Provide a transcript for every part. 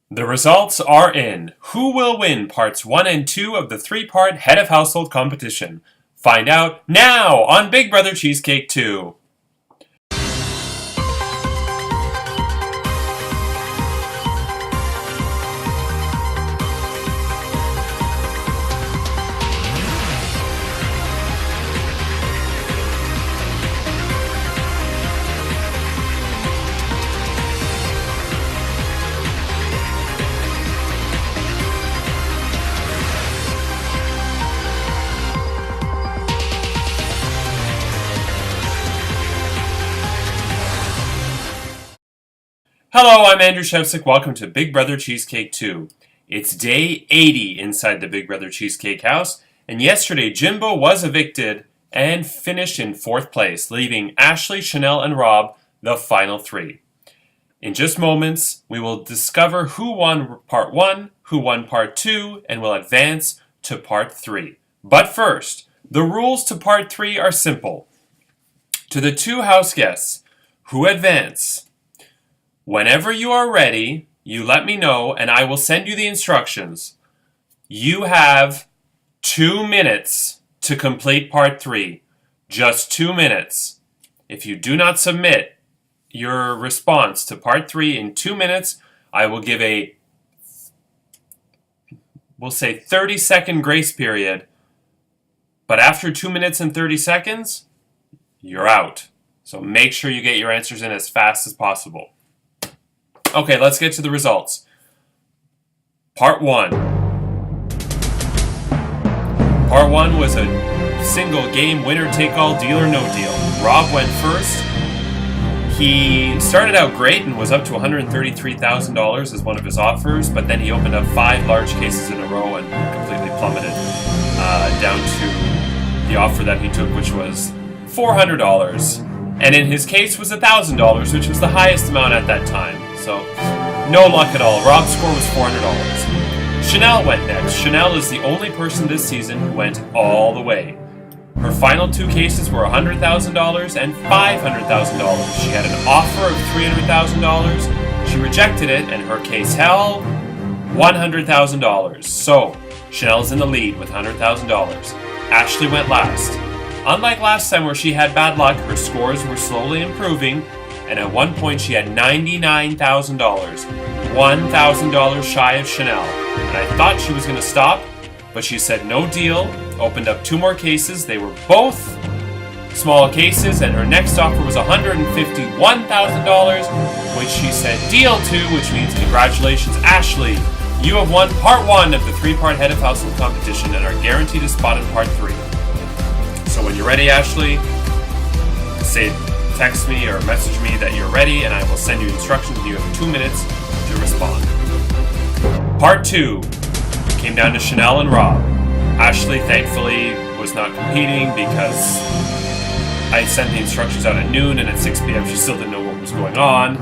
The results are in. Who will win parts 1 and 2 of the 3-part Head of Household competition? Find out now on Big Brother Cheesecake 2. Hello, I'm Andrew Shevsik. Welcome to Big Brother Cheesecake 2. It's day 80 inside the Big Brother Cheesecake house, and yesterday Jimbo was evicted and finished in 4th place, leaving Ashley, Chanel, and Rob the final 3. In just moments, we will discover who won part 1, who won part 2, and will advance to part 3. But first, the rules to part 3 are simple. To the 2 house guests who advance, whenever you are ready, you let me know and I will send you the instructions. You have 2 minutes to complete part 3. Just 2 minutes. If you do not submit your response to part 3 in 2 minutes, I will give we'll say 30-second grace period. But after 2 minutes and 30 seconds, you're out. So make sure you get your answers in as fast as possible. Okay, let's get to the results. Part 1. Part 1 was a single game winner-take-all, deal or no deal. Rob went first. He started out great and was up to $133,000 as one of his offers, but then he opened up 5 large cases in a row and completely plummeted down to the offer that he took, which was $400. And in his case was $1,000, which was the highest amount at that time. So, no luck at all. Rob's score was $400. Chanel went next. Chanel is the only person this season who went all the way. Her final 2 cases were $100,000 and $500,000. She had an offer of $300,000. She rejected it, and her case held $100,000. So, Chanel's in the lead with $100,000. Ashley went last. Unlike last time where she had bad luck, her scores were slowly improving, and at one point she had $99,000, $1,000 shy of Chanel. And I thought she was going to stop, but she said no deal, opened up 2 more cases. They were both small cases, and her next offer was $151,000, which she said deal to, which means congratulations, Ashley. You have won part 1 of the 3-part Head of Household competition and are guaranteed a spot in part 3. So when you're ready, Ashley, text me or message me that you're ready, and I will send you instructions. You have 2 minutes to respond. Part 2 came down to Chanel and Rob. Ashley, thankfully, was not competing because I sent the instructions out at noon, and at 6 p.m. she still didn't know what was going on.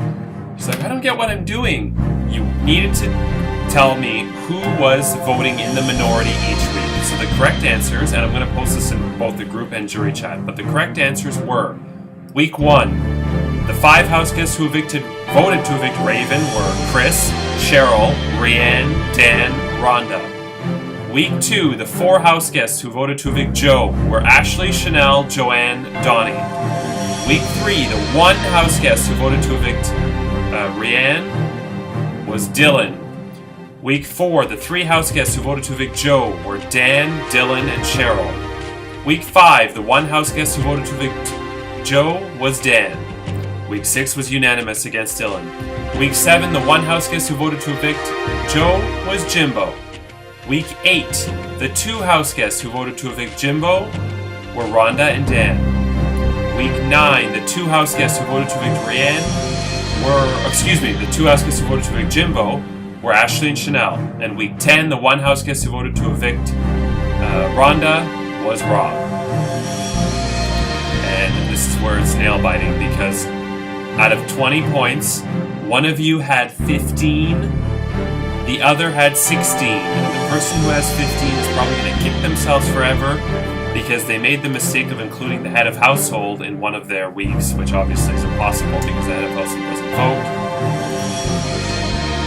She's like, I don't get what I'm doing. You needed to tell me who was voting in the minority each week. So the correct answers, and I'm going to post this in both the group and jury chat, but the correct answers were: Week 1, the 5 house guests who voted to evict Raven were Chris, Cheryl, Rianne, Dan, Rhonda. Week 2, the 4 house guests who voted to evict Joe were Ashley, Chanel, Joanne, Donnie. Week 3, the 1 house guest who voted to evict Rianne was Dylan. Week 4, the 3 house guests who voted to evict Joe were Dan, Dylan, and Cheryl. Week 5, the 1 house guest who voted to evict Joe was Dan. Week 6 was unanimous against Dylan. Week 7, the 1 house guest who voted to evict Joe was Jimbo. Week 8, the 2 house guests who voted to evict Jimbo were Rhonda and Dan. Week 9, the 2 house guests who voted to evict the 2 house guests who voted to evict Jimbo were Ashley and Chanel. And week 10, the 1 house guest who voted to evict Rhonda was Rob. And this is where it's nail-biting, because out of 20 points, one of you had 15, the other had 16. And the person who has 15 is probably going to kick themselves forever because they made the mistake of including the head of household in one of their weeks, which obviously is impossible because the head of household doesn't vote.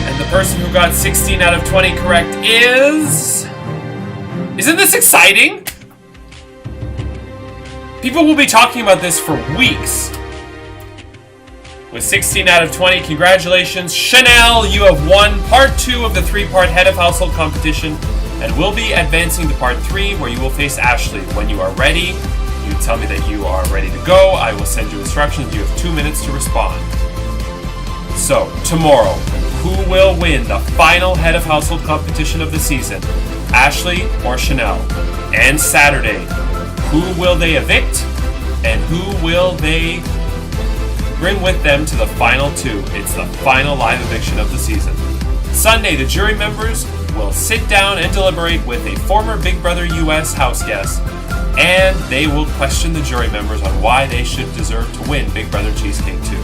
And the person who got 16 out of 20 correct is... Isn't this exciting? People will be talking about this for weeks. With 16 out of 20, congratulations, Chanel, you have won part 2 of the 3-part Head of Household competition and will be advancing to part 3 where you will face Ashley. When you are ready, you tell me that you are ready to go. I will send you instructions. You have 2 minutes to respond. So, tomorrow, who will win the final Head of Household competition of the season? Ashley or Chanel? And Saturday, who will they evict and who will they bring with them to the final 2? It's the final live eviction of the season. Sunday, the jury members will sit down and deliberate with a former Big Brother US house guest, and they will question the jury members on why they should deserve to win Big Brother Cheesecake 2.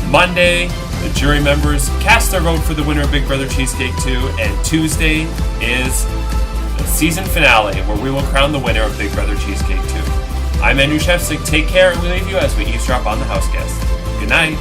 Monday, the jury members cast their vote for the winner of Big Brother Cheesecake 2, and Tuesday is the season finale where we will crown the winner of Big Brother Cheesecake 2. I'm Andrew Shefsik. Take care, and we leave you as we eavesdrop on the house guest. Good night.